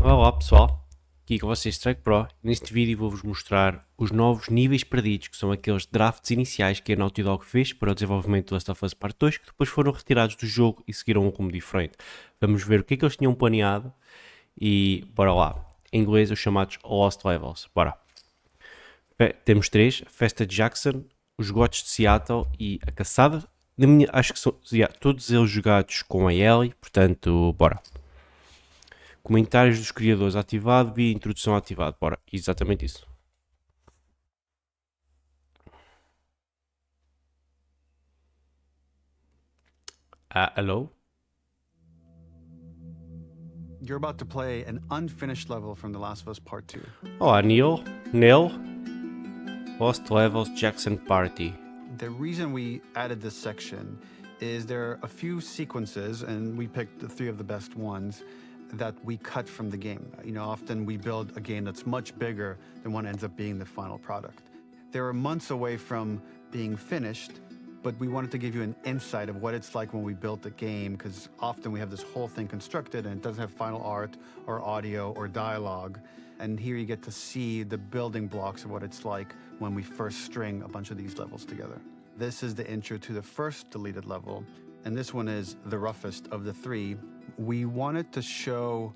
Olá pessoal, aqui com vocês StrikePro. Neste vídeo vou-vos mostrar os novos níveis perdidos, que são aqueles drafts iniciais que a Naughty Dog fez para o desenvolvimento do Last of Us Parte 2, que depois foram retirados do jogo e seguiram um rumo diferente. Vamos ver o que é que eles tinham planeado e bora lá. Em inglês os chamados Lost Levels, bora. Temos três: Festa de Jackson, os Gots de Seattle e a Caçada. Acho que são todos eles jogados com a Ellie, portanto, bora. Comentários dos criadores ativado, via introdução ativado. Bora, exatamente isso. Hello? You're about to play an unfinished level from The Last of Us Part 2. Olá, Neil. Lost Levels Jackson Party. The reason we added this section is there are a few sequences, and we picked the three of the best ones, that we cut from the game. You know, often we build a game that's much bigger than what ends up being the final product. They're months away from being finished, but we wanted to give you an insight of what it's like when we built the game, because often we have this whole thing constructed and it doesn't have final art or audio or dialogue. And here you get to see the building blocks of what it's like when we first string a bunch of these levels together. This is the intro to the first deleted level, and this one is the roughest of the three. We wanted to show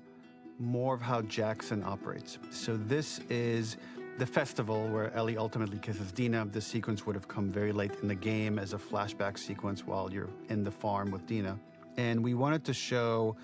more of how Jackson operates. So this is the festival where Ellie ultimately kisses Dina. This sequence would have come very late in the game as a flashback sequence while you're in the farm with Dina. And we wanted to show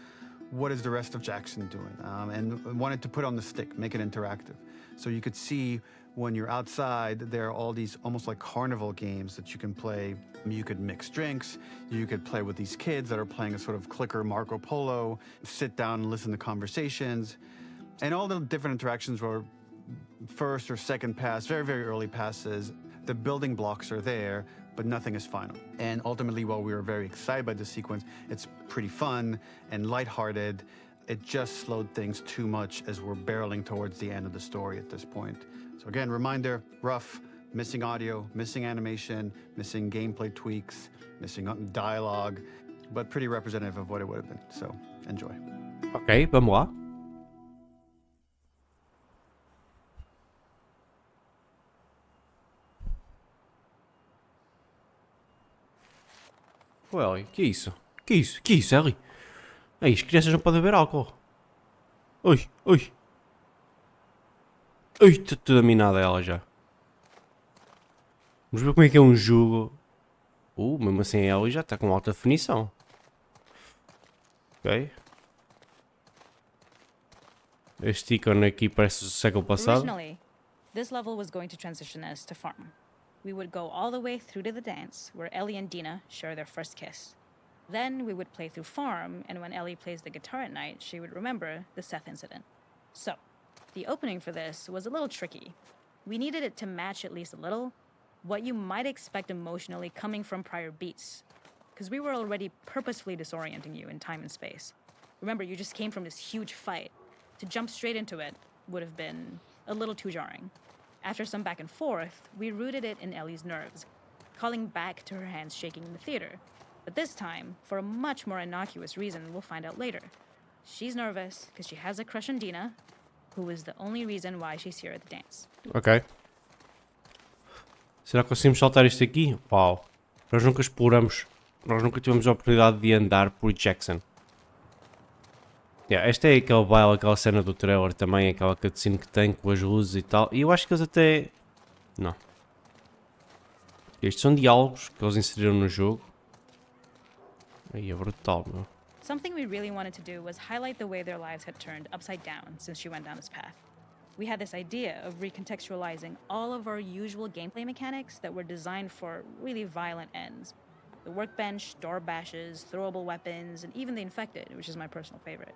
what is the rest of Jackson doing, and wanted to put on the stick, make it interactive. So you could see when you're outside, there are all these almost like carnival games that you can play. You could mix drinks, you could play with these kids that are playing a sort of clicker Marco Polo, sit down and listen to conversations. And all the different interactions were first or second pass, very, very early passes. The building blocks are there, but nothing is final. And ultimately, while we were very excited by this sequence, it's pretty fun and lighthearted. It just slowed things too much as we're barreling towards the end of the story at this point. So again, reminder, rough, missing audio, missing animation, missing gameplay tweaks, missing dialogue, but pretty representative of what it would have been. So enjoy. Ok, vamos lá. Ué, que é isso? Que é isso? Que é isso, Ellie? Ei, as crianças não podem beber álcool. Oi. Ui, está toda minada ela já. Vamos ver como é que é um jogo. Mesmo assim a Ellie já está com alta definição. Ok. Este ícone aqui parece o século passado. Originally, this level was going to transition us to farm. We would go all the way through to the dance, where Ellie and Dina share their first kiss. Then we would play through farm, and when Ellie plays the guitar at night, she would remember the Seth incident. So, the opening for this was a little tricky. We needed it to match at least a little what you might expect emotionally coming from prior beats, because we were already purposefully disorienting you in time and space. Remember, you just came from this huge fight. To jump straight into it would have been a little too jarring. After some back and forth, we rooted it in Ellie's nerves, calling back to her hands shaking in the theater. But this time, for a much more innocuous reason we'll find out later. She's nervous because she has a crush on Dina, who is the only reason why she's here at the dance. Ok. Será que conseguimos saltar isto aqui? Uau. Nós nunca exploramos. Nós nunca tivemos a oportunidade de andar por Jackson. Esta é aquele baile, aquela cena do trailer também, aquela cutscene que tem com as luzes e tal. E eu acho que eles até... Não. Estes são diálogos que eles inseriram no jogo. Aí é brutal, meu. Something we really wanted to do was highlight the way their lives had turned upside down since she went down this path. We had this idea of recontextualizing all of our usual gameplay mechanics that were designed for really violent ends. The workbench, door bashes, throwable weapons, and even the infected, which is my personal favorite.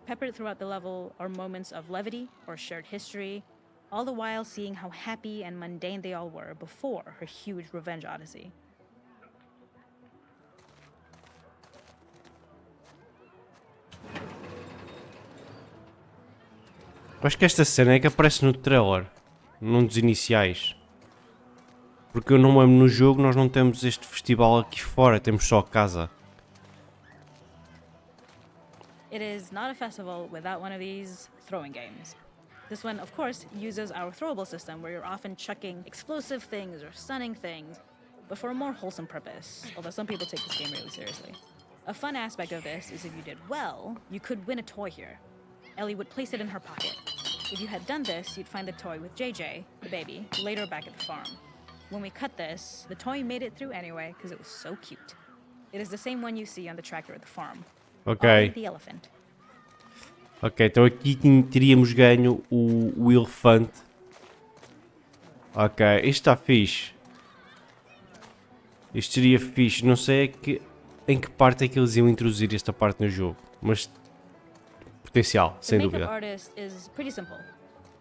Peppered throughout the level are moments of levity or shared history, all the while seeing how happy and mundane they all were before her huge revenge odyssey. Acho que esta cena é que aparece no trailer, num dos iniciais. Porque eu não me lembro, no jogo nós não temos este festival aqui fora, temos só a casa. It is not a festival without one of these throwing games. This one, of course, uses our throwable system where you're often chucking explosive things or stunning things, but for a more wholesome purpose, although some people take this game really seriously. A fun aspect of this is if you did well, you could win a toy here. Ellie would place it in her pocket. If you had done this, you'd find the toy with JJ, the baby, later back at the farm. When we cut this, the toy made it through anyway because it was so cute. It is the same one you see on the tractor at the farm. Ok. Ollie the elephant. Ok, então aqui teríamos ganho o elefante. Ok, isto está fixe. Isto seria fixe. Não sei em que parte é que eles iam introduzir esta parte no jogo. Mas potencial, sem The dúvida. makeup artist is pretty simple.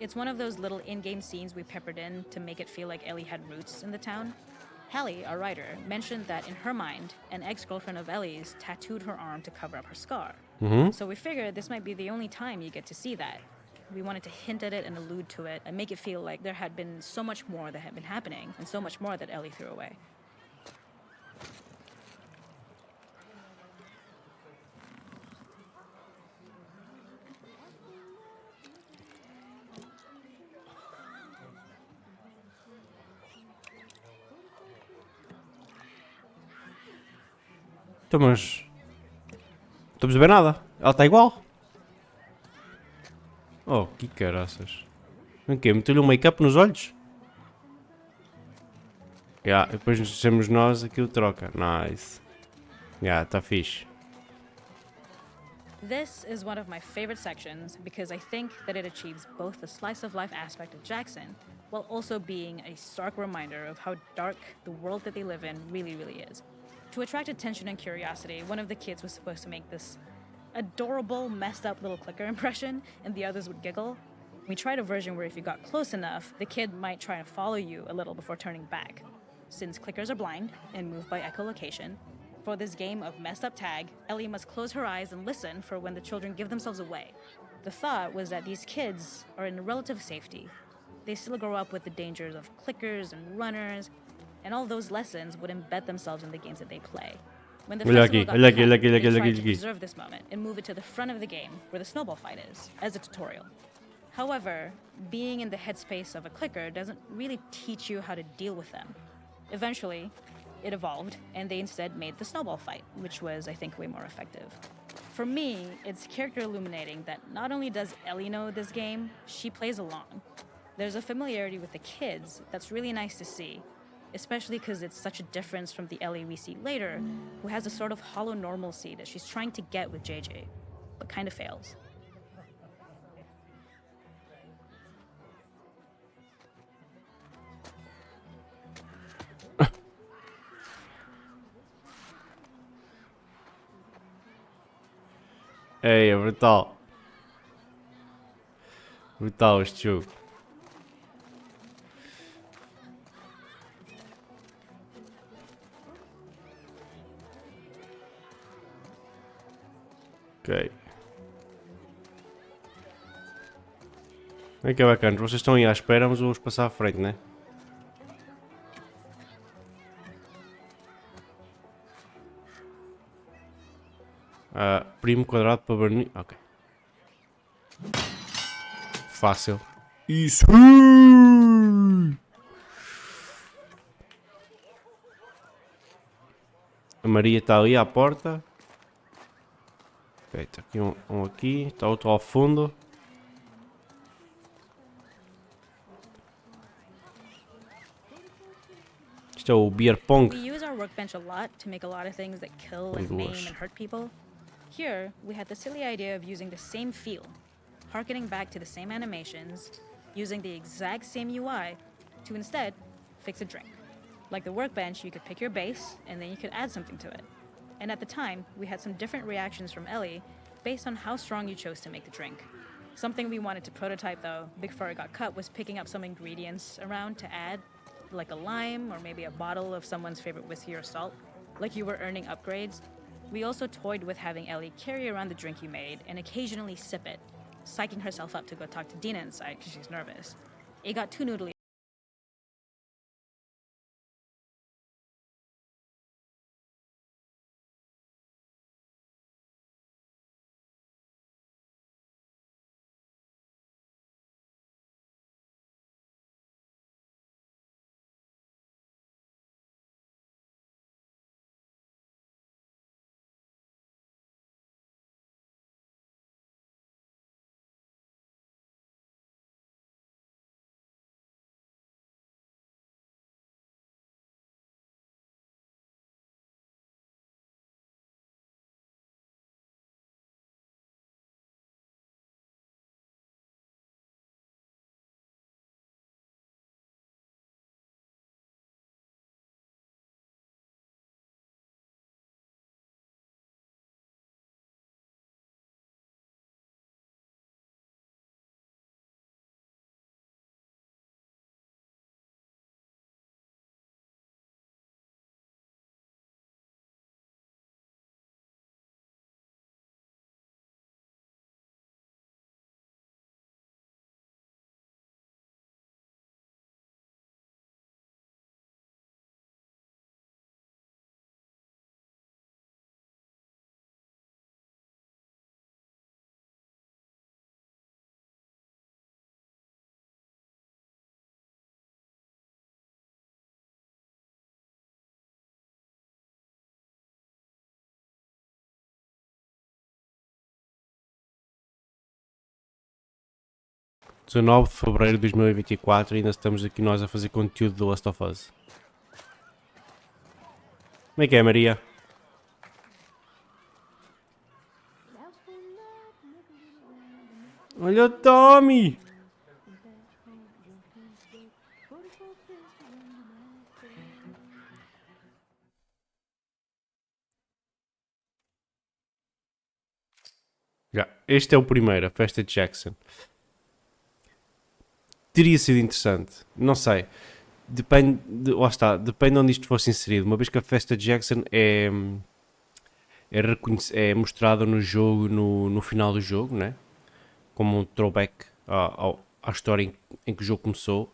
It's one of those little in-game scenes we peppered in to make it feel like Ellie had roots in the town. Hallie, our writer, mentioned that in her mind, an ex-girlfriend of Ellie's tattooed her arm to cover up her scar. So we figured this might be the only time you get to see that. We wanted to hint at it and allude to it and make it feel like there had been so much more that had been happening and so much more that Ellie threw away. Então, mas... não estamos a ver nada. Ela está igual. Oh, que caraças. O quê? Meteu-lhe um make-up nos olhos? Depois temos nós, aquilo troca. Nice. Está fixe. This is one of my favorite sections because I think that it achieves both the slice of life aspect of Jackson while also being a stark reminder of how dark the world that they live in really, really is. To attract attention and curiosity, one of the kids was supposed to make this adorable, messed up little clicker impression, and the others would giggle. We tried a version where if you got close enough, the kid might try to follow you a little before turning back. Since clickers are blind and move by echolocation, for this game of messed up tag, Ellie must close her eyes and listen for when the children give themselves away. The thought was that these kids are in relative safety. They still grow up with the dangers of clickers and runners, and all those lessons would embed themselves in the games that they play. When the festival got cut, they tried to preserve this moment and move it to the front of the game where the snowball fight is, as a tutorial. However, being in the headspace of a clicker doesn't really teach you how to deal with them. Eventually, it evolved, and they instead made the snowball fight, which was, I think, way more effective. For me, it's character illuminating that not only does Ellie know this game, she plays along. There's a familiarity with the kids that's really nice to see, especially because it's such a difference from the Ellie we see later, who has a sort of hollow normalcy that she's trying to get with JJ, but kind of fails. Ei, é brutal. Brutal este jogo. Ok. É que é bacana. Vocês estão aí à espera, mas vamos passar à frente, né? Primo quadrado para barnir. Ok. Fácil. Isso! A Maria está ali à porta. Ok, está aqui um aqui. Está outro ao fundo. Isto é o beer pong. We use our workbench a lot to make a lot of things that kill and maim and hurt people. Here, we had the silly idea of using the same feel, harkening back to the same animations, using the exact same UI to instead fix a drink. Like the workbench, you could pick your base, and then you could add something to it. And at the time, we had some different reactions from Ellie based on how strong you chose to make the drink. Something we wanted to prototype though, before it got cut, was picking up some ingredients around to add, like a lime or maybe a bottle of someone's favorite whiskey or salt, like you were earning upgrades. We also toyed with having Ellie carry around the drink you made and occasionally sip it, psyching herself up to go talk to Dina inside because she's nervous. It got too noodly 19 de fevereiro de 2024 e ainda estamos aqui nós a fazer conteúdo do Last of Us. Como é que é, Maria? Olha o Tommy! Já, este é o primeiro, a festa de Jackson. Teria sido interessante, não sei. Depende, lá está, depende de onde isto fosse inserido. Uma vez que a festa de Jackson é mostrada no jogo, no final do jogo, né? Como um throwback à história em que o jogo começou,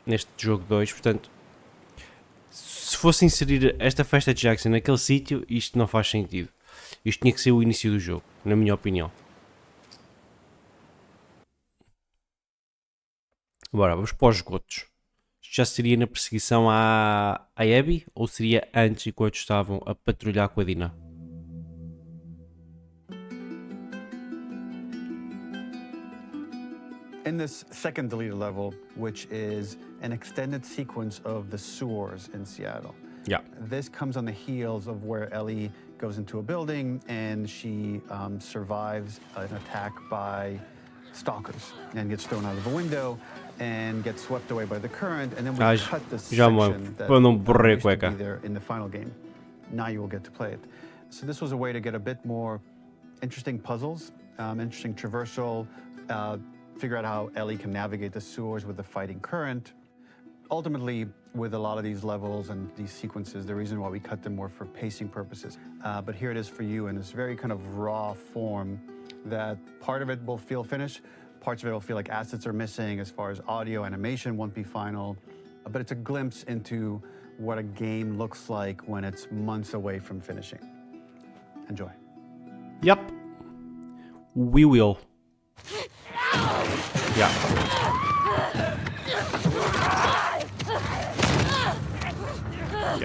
neste jogo 2. Portanto, se fosse inserir esta festa de Jackson naquele sítio, isto não faz sentido. Isto tinha que ser o início do jogo, na minha opinião. Agora, vamos para os esgotos. Isto já seria na perseguição à Abby ou seria antes, enquanto estavam a patrulhar com a Dina? In this second deleted level, which is an extended sequence of the sewers in Seattle. Yeah. This comes on the heels of where Ellie goes into a building and she survives an attack by stalkers and gets thrown out of the window and gets swept away by the current, and then we cut this section that used to be there in the final game. Now you will get to play it. So this was a way to get a bit more interesting puzzles, interesting traversal, figure out how Ellie can navigate the sewers with the fighting current. Ultimately, with a lot of these levels and these sequences, the reason why we cut them more for pacing purposes. But here it is for you in this very kind of raw form that part of it will feel finished, parts of it will feel like assets are missing as far as audio, animation won't be final, but it's a glimpse into what a game looks like when it's months away from finishing. Enjoy. Yep. We will. Yeah.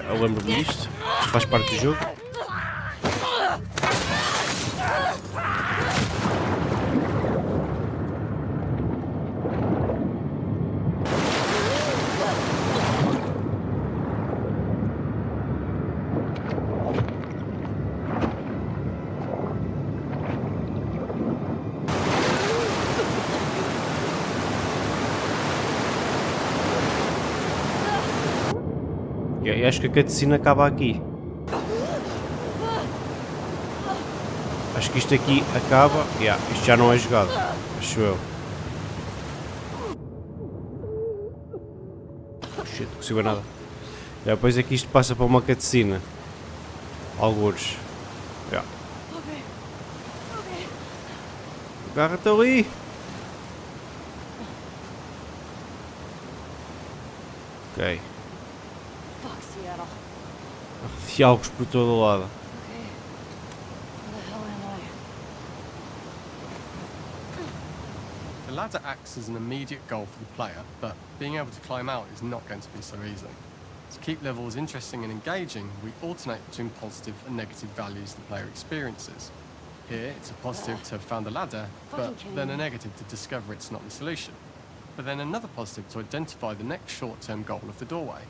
Eu lembro-me disto. Isto faz parte do jogo. Eu acho que a cutscene acaba aqui. Acho que isto aqui acaba. Isto já não é jogado. Acho eu. Shit, não consigo ver nada. Depois aqui isto passa para uma cutscene. Algures. O carro está ali. Ok. Diálogos por todo o lado. The ladder acts as an immediate goal for the player, but being able to climb out is not going to be so easy. To keep levels interesting and engaging, we alternate between positive and negative values the player experiences. Here, it's a positive to have found the ladder, but then a negative to discover it's not the solution. But then another positive to identify the next short-term goal of the doorway.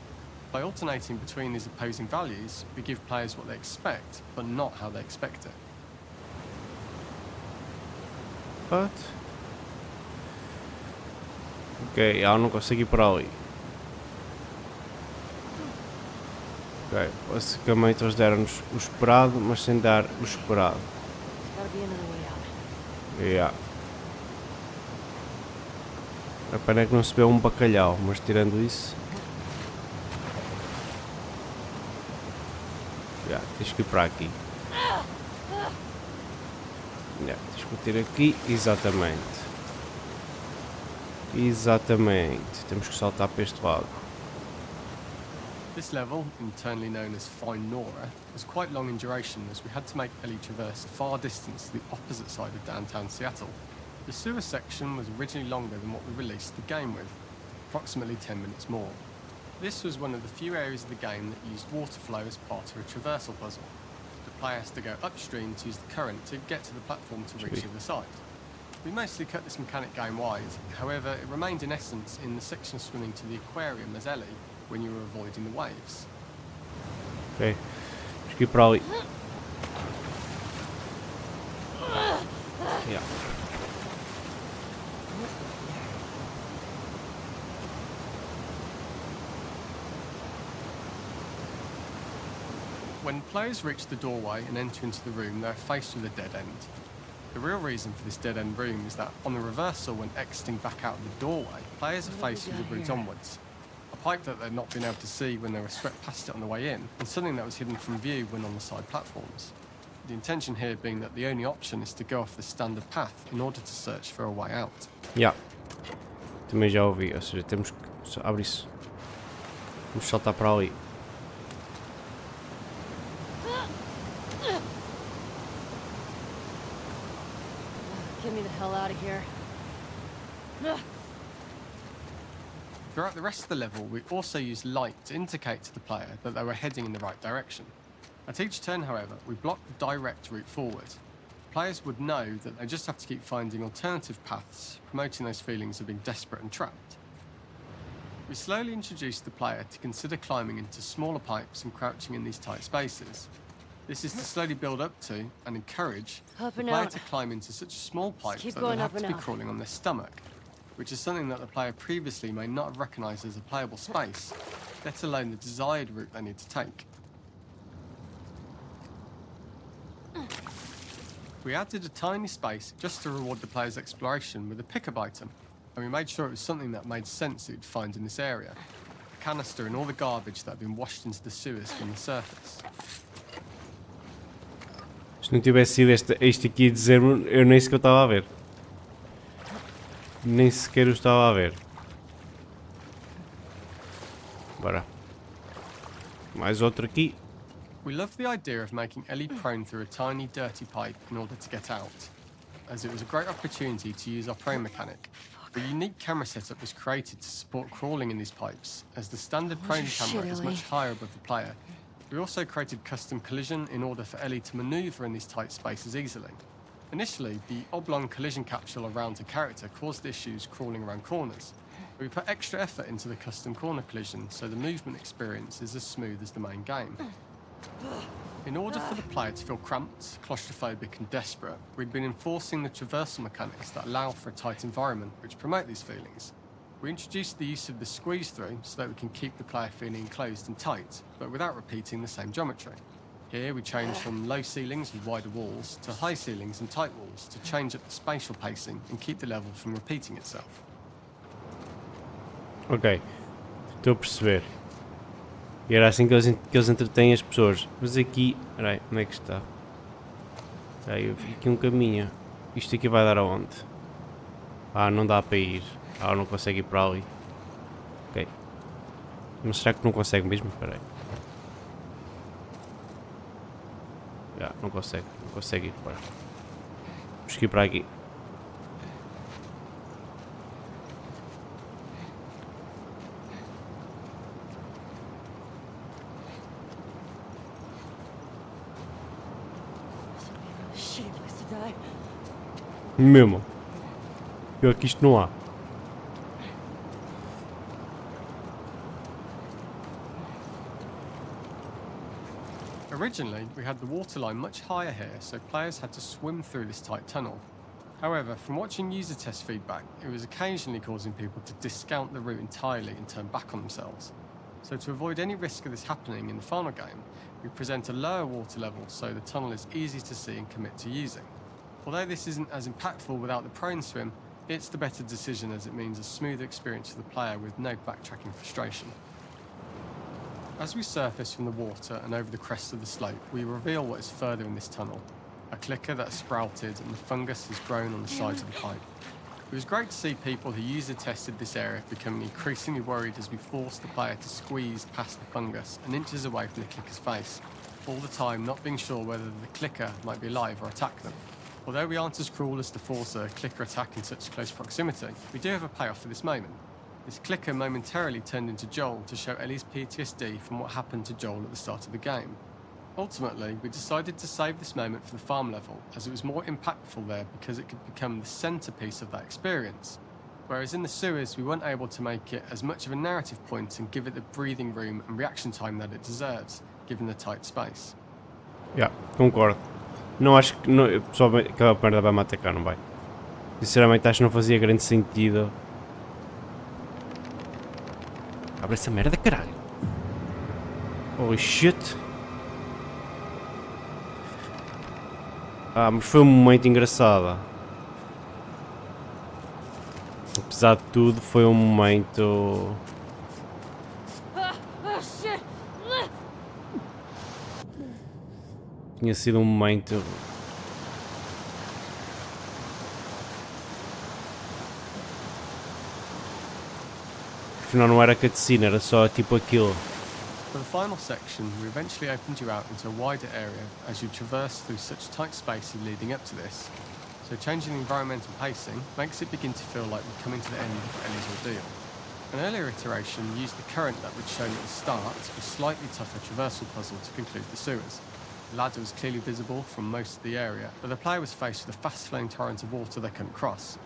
By alternating between these opposing values, we give players what they expect, but not how they expect it. What? Ok, ela não consegue ir para ali. Ok, basicamente eles deram-nos o esperado, mas sem dar o esperado. A pena é que não se vê um bacalhau, mas tirando isso... tens que ir para aqui. Tens que bater aqui, exatamente. Temos que saltar para este lado. This level, internally known as Find Nora, was quite long in duration as we had to make Ellie traverse a far distance to the opposite side of downtown Seattle. The sewer section was originally longer than what we released the game with, approximately 10 minutes more. This was one of the few areas of the game that used water flow as part of a traversal puzzle. The player has to go upstream to use the current to get to the platform to reach the other side. We mostly cut this mechanic game wide, however it remained in essence in the section swimming to the aquarium as Ellie when you were avoiding the waves. Ok. Acho que ir para ali. Yeah. When players reach the doorway and enter into the room, they're faced with a dead end. The real reason for this dead end room is that on the reversal, when exiting back out of the doorway, players are faced with the route onwards. A pipe that they'd not been able to see when they were swept past it on the way in, and something that was hidden from view when on the side platforms. The intention here being that the only option is to go off the standard path in order to search for a way out. Yeah. Também já ouvi, ou seja, temos que abrir isso. Vamos saltar para ali. Get me the hell out of here. Throughout the rest of the level, we also used light to indicate to the player that they were heading in the right direction. At each turn, however, we blocked the direct route forward. Players would know that they just have to keep finding alternative paths, promoting those feelings of being desperate and trapped. We slowly introduced the player to consider climbing into smaller pipes and crouching in these tight spaces. This is to slowly build up to and encourage Up the and player out. to climb into such small pipes keep that going they up have to and be out. crawling on their stomach, which is something that the player previously may not have recognised as a playable space, let alone the desired route they need to take. We added a tiny space just to reward the player's exploration with a pickup item, and we made sure it was something that made sense that you'd find in this area. A canister and all the garbage that had been washed into the sewers from the surface. Se não tivesse sido este aqui a dizer, eu nem sequer estava a ver. Nem sequer o estava a ver. Bora. Mais outro aqui. We loved the idea of making Ellie prone through a tiny, dirty pipe in order to get out, as it was a great opportunity to use our prone mechanic. A unique camera setup was created to support crawling in these pipes, as the standard prone camera is much higher above the player. We also created custom collision in order for Ellie to manoeuvre in these tight spaces easily. Initially, the oblong collision capsule around her character caused issues crawling around corners. We put extra effort into the custom corner collision, so the movement experience is as smooth as the main game. In order for the player to feel cramped, claustrophobic and desperate, we'd been enforcing the traversal mechanics that allow for a tight environment which promote these feelings. We introduced the use of the squeeze through so that we can keep the player feeling enclosed and tight, but without repeating the same geometry. Here we changed from low ceilings with wider walls to high ceilings and tight walls to change up the spatial pacing and keep the level from repeating itself. Ok. Estou a perceber. E era assim que eles entretêm as pessoas. Mas aqui... Peraí, onde é que está? Peraí, eu vi aqui um caminho. Isto aqui vai dar aonde? Ah, não dá para ir. Ah, não consegue ir para ali. Ok. Mas será que não consegue mesmo? Peraí. Não consegue ir para. Vamos ir para aqui. Shitty place to die. Mesmo. Pior que isto não há. Originally, we had the waterline much higher here, so players had to swim through this tight tunnel. However, from watching user test feedback, it was occasionally causing people to discount the route entirely and turn back on themselves. So to avoid any risk of this happening in the final game, we present a lower water level so the tunnel is easy to see and commit to using. Although this isn't as impactful without the prone swim, it's the better decision as it means a smoother experience for the player with no backtracking frustration. As we surface from the water and over the crest of the slope, we reveal what is further in this tunnel. A clicker that sprouted and the fungus has grown on the sides of the pipe. It was great to see people who user tested this area becoming increasingly worried as we forced the player to squeeze past the fungus and inches away from the clicker's face, all the time not being sure whether the clicker might be alive or attack them. Although we aren't as cruel as to force a clicker attack in such close proximity, we do have a payoff for this moment. This clicker momentarily turned into Joel to show Ellie's PTSD from what happened to Joel at the start of the game. Ultimately, we decided to save this moment for the farm level, as it was more impactful there because it could become the centrepiece of that experience. Whereas in the sewers, we weren't able to make it as much of a narrative point and give it the breathing room and reaction time that it deserves, given the tight space. Yeah, concordo. Não acho que pessoalmente aquela merda vai me atacar, não vai? Sinceramente acho que não fazia grande sentido. Abre essa merda, caralho. Holy shit. Ah, mas foi um momento engraçado. Apesar de tudo, foi um momento. Oh, shit! Tinha sido um momento. Afinal, não era cutscene, era só tipo aquilo. For the final section, we eventually opened you out into a wider area as you traverse through such tight spaces leading up to this. So changing the environmental pacing makes it begin to feel like we're coming to the end of Ellie's ordeal. An earlier iteration used the current that we'd shown at the start to a slightly tougher traversal puzzle to conclude the sewers. The ladder was clearly visible from most of the area, but the player was faced with a fast-flowing torrent of water they couldn't cross.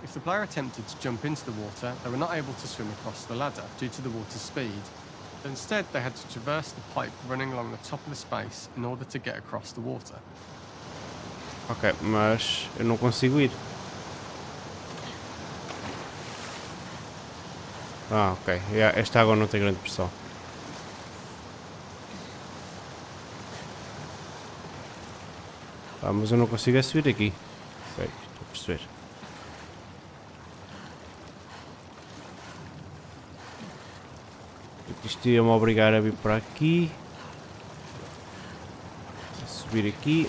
If the player attempted to jump into the water, they were not able to swim across the ladder due to the water's speed. But instead, they had to traverse the pipe running along the top of the space in order to get across the water. Ok, mas eu não consigo ir. Ah, ok. Esta água não tem grande pressão. Ah, mas eu não consigo é subir aqui. Ok, estou a perceber. Isto ia-me obrigar a vir para aqui. A subir aqui.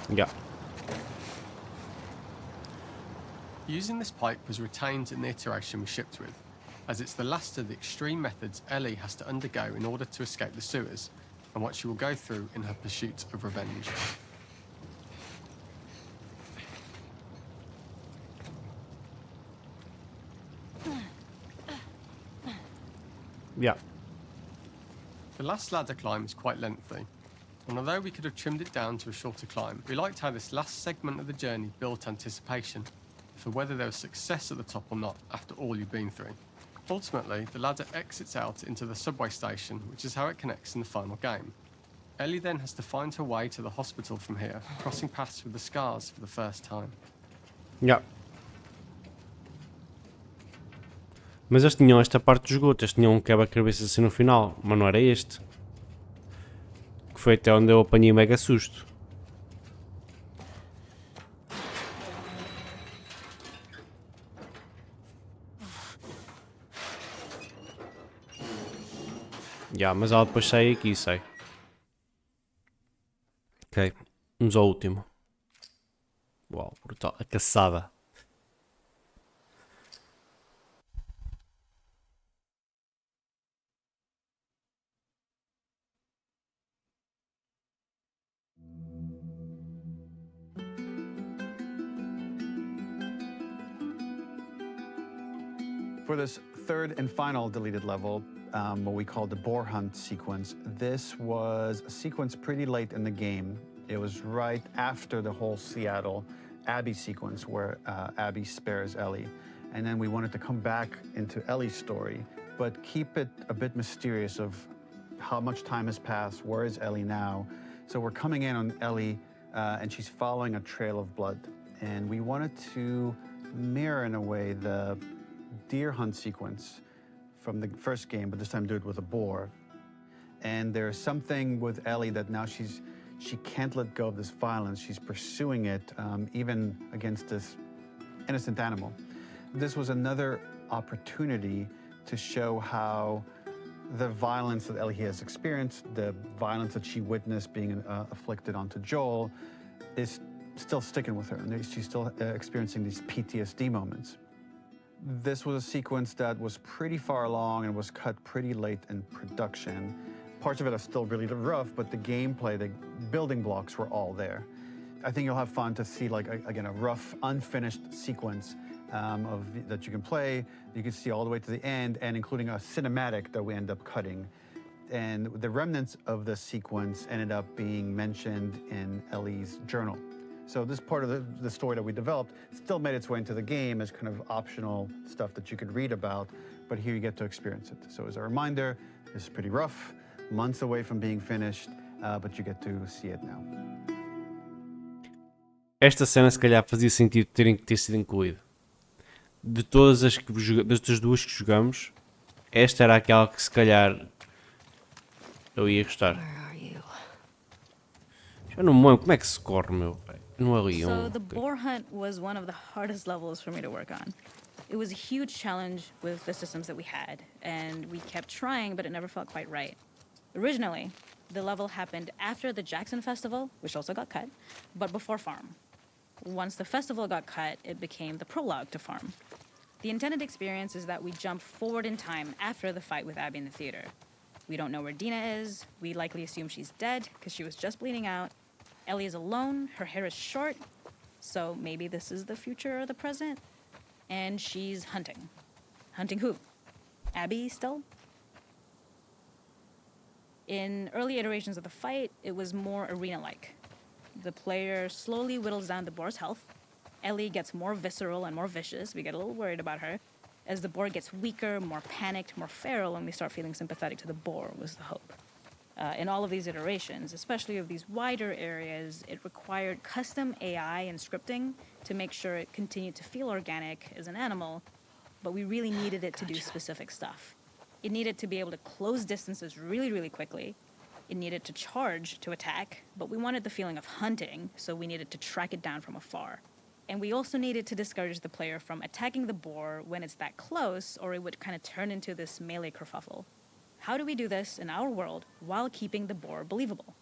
Yeah. Using this pipe was retained in the iteration we shipped with, as it's the last of the extreme methods Ellie has to undergo in order to escape the sewers, and what she will go through in her pursuit of revenge. Yeah. The last ladder climb is quite lengthy, and although we could have trimmed it down to a shorter climb, we liked how this last segment of the journey built anticipation for whether there was success at the top or not after all you've been through. Ultimately, the ladder exits out into the subway station, which is how it connects in the final game. Ellie then has to find her way to the hospital from here, crossing paths with the scars for the first time. Yeah. Mas eles tinham esta parte dos esgoto, eles tinham um quebra-cabeça assim no final, mas não era este. Que foi até onde eu apanhei mega susto. Mas ela depois sai aqui, sai. Ok, vamos ao último. Uau, brutal, a caçada. For this third and final deleted level, what we call the boar hunt sequence, this was a sequence pretty late in the game. It was right after the whole Seattle Abby sequence where Abby spares Ellie. And then we wanted to come back into Ellie's story, but keep it a bit mysterious of how much time has passed, where is Ellie now? So we're coming in on Ellie and she's following a trail of blood. And we wanted to mirror in a way the deer hunt sequence from the first game, but this time do it with a boar. And there's something with Ellie that now she can't let go of this violence. She's pursuing it even against this innocent animal. This was another opportunity to show how the violence that Ellie has experienced, the violence that she witnessed being afflicted onto Joel, is still sticking with her, and she's still experiencing these PTSD moments. This was a sequence that was pretty far along and was cut pretty late in production. Parts of it are still really rough, but the gameplay, the building blocks were all there. I think you'll have fun to see, like, again, a rough, unfinished sequence that you can play. You can see all the way to the end, and including a cinematic that we end up cutting. And the remnants of the sequence ended up being mentioned in Ellie's journal. So this part of the story that we developed still made its way into the game as kind of optional stuff that you could read about, but here you get to experience it. So as a reminder, this is pretty rough, months away from being finished, but you get to see it now. Esta cena se calhar fazia sentido terem que ter sido incluído. De todas as duas que jogamos, esta era aquela que se calhar eu ia gostar. Where are you? Já não me lembro como é que se corre, meu. Não é ali. So the boar hunt was one of the hardest levels for me to work on. It was a huge challenge with the systems that we had, and we kept trying, but it never felt quite right. Originally, the level happened after the Jackson Festival, which also got cut, but before Farm. Once the festival got cut, it became the prologue to Farm. The intended experience is that we jump forward in time after the fight with Abby in the theater. We don't know where Dina is. We likely assume she's dead because she was just bleeding out. Ellie is alone. Her hair is short. So maybe this is the future or the present. And she's hunting. Hunting who? Abby still? In early iterations of the fight, it was more arena-like. The player slowly whittles down the boar's health. Ellie gets more visceral and more vicious. We get a little worried about her. As the boar gets weaker, more panicked, more feral, and we start feeling sympathetic to the boar was the hope. In all of these iterations, especially of these wider areas, it required custom AI and scripting to make sure it continued to feel organic as an animal, but we really needed it to do specific stuff. It needed to be able to close distances really, really quickly. It needed to charge to attack, but we wanted the feeling of hunting, so we needed to track it down from afar. And we also needed to discourage the player from attacking the boar when it's that close, or it would kind of turn into this melee kerfuffle. How do we do this in our world while keeping the boar believable?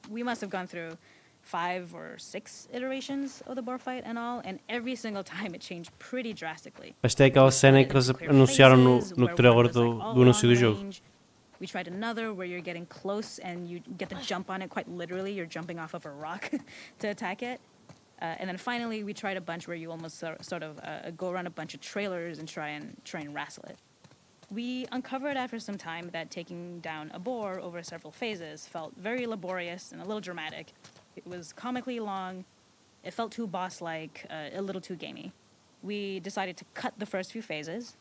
We must have gone through 5 or 6 iterations of the boar fight and all, and every single time it changed pretty drastically. Esta é aquela cena que eles anunciaram no trailer do anúncio do jogo. We tried another where you're getting close and you get to jump on it quite literally. You're jumping off of a rock to attack it. And then finally, we tried a bunch where you almost sort of go around a bunch of trailers and try and wrestle it. We uncovered after some time that taking down a boar over several phases felt very laborious and a little dramatic. It was comically long. It felt too boss-like, a little too gamey. We decided to cut the first few phases,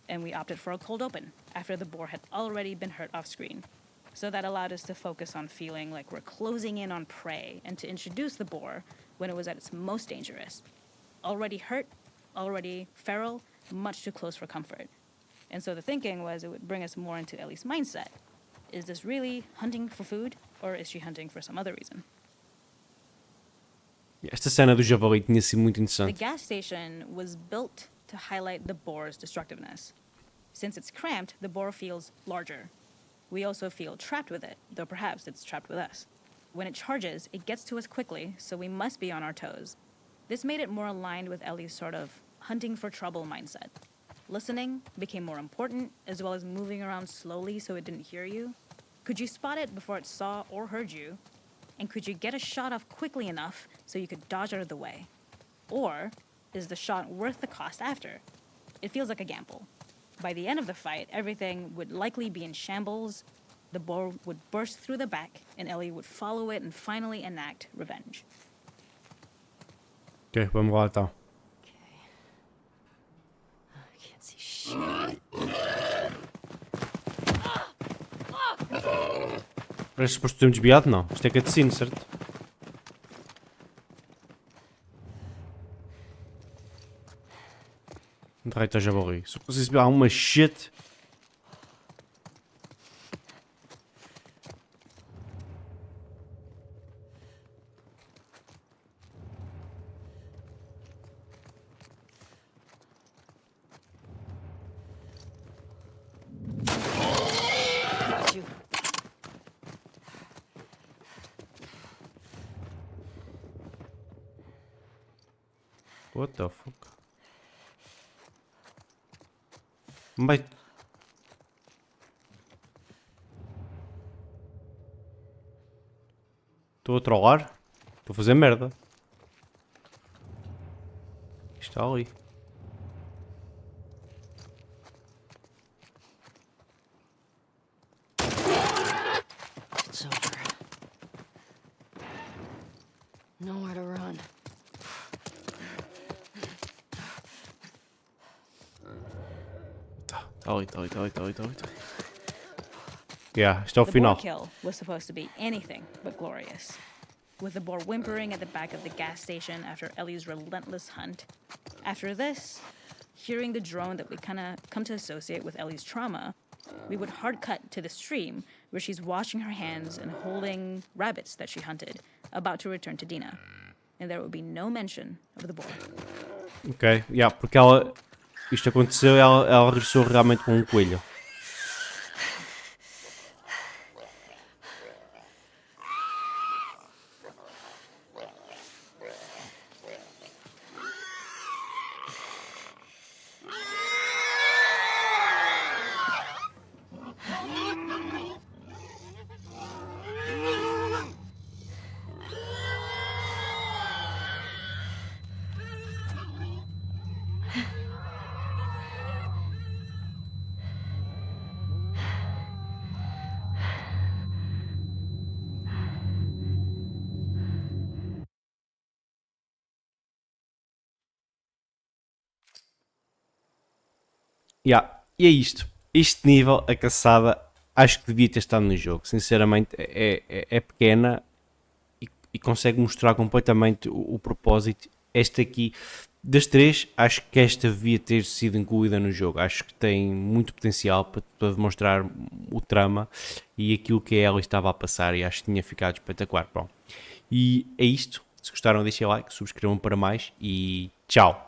and we opted for a cold open after the boar had already been hurt off screen. So that allowed us to focus on feeling like we're closing in on prey and to introduce the boar when it was at its most dangerous. Already hurt, already feral, much too close for comfort. And so the thinking was it would bring us more into Ellie's mindset. Is this really hunting for food, or is she hunting for some other reason? Esta cena do javali tinha sido muito The interessante. gas station was built to highlight the boar's destructiveness. Since it's cramped, the boar feels larger. We also feel trapped with it, though perhaps it's trapped with us. When it charges, it gets to us quickly, so we must be on our toes. This made it more aligned with Ellie's sort of hunting for trouble mindset. Listening became more important, as well as moving around slowly so it didn't hear you. Could you spot it before it saw or heard you? And could you get a shot off quickly enough so you could dodge out of the way? Or is the shot worth the cost after? It feels like a gamble. By the end of the fight, everything would likely be in shambles. The boar would burst through the back, and Ellie would follow it and finally enact revenge. Ok, vamos lá então. Okay. I can't see shit. Parece suposto ter desviado? Não. Isto é cutscene, certo? Onde raio está javali? Se eu consigo desviar alguma shit. Got you. What the fuck? Vai. Estou a trollar? Estou a fazer merda. Está ali. It's over. Nowhere to run. Está ali. Yeah, isto é o The boar final. kill was supposed to be anything but glorious. With the boar whimpering at the back of the gas station after Ellie's relentless hunt. After this, hearing the drone that we kind of come to associate with Ellie's trauma, we would hard cut to the stream where she's washing her hands and holding rabbits that she hunted, about to return to Dina. And there would be no mention of the boar. Ok, yeah, porque ela... Isto aconteceu e ela regressou realmente com um coelho. Yeah. E é isto. Este nível, a caçada, acho que devia ter estado no jogo. Sinceramente, é pequena e consegue mostrar completamente o propósito. Esta aqui, das três, acho que esta devia ter sido incluída no jogo. Acho que tem muito potencial para demonstrar o trama e aquilo que ela estava a passar. E acho que tinha ficado espetacular. Bom, e é isto. Se gostaram, deixem like, subscrevam para mais e tchau!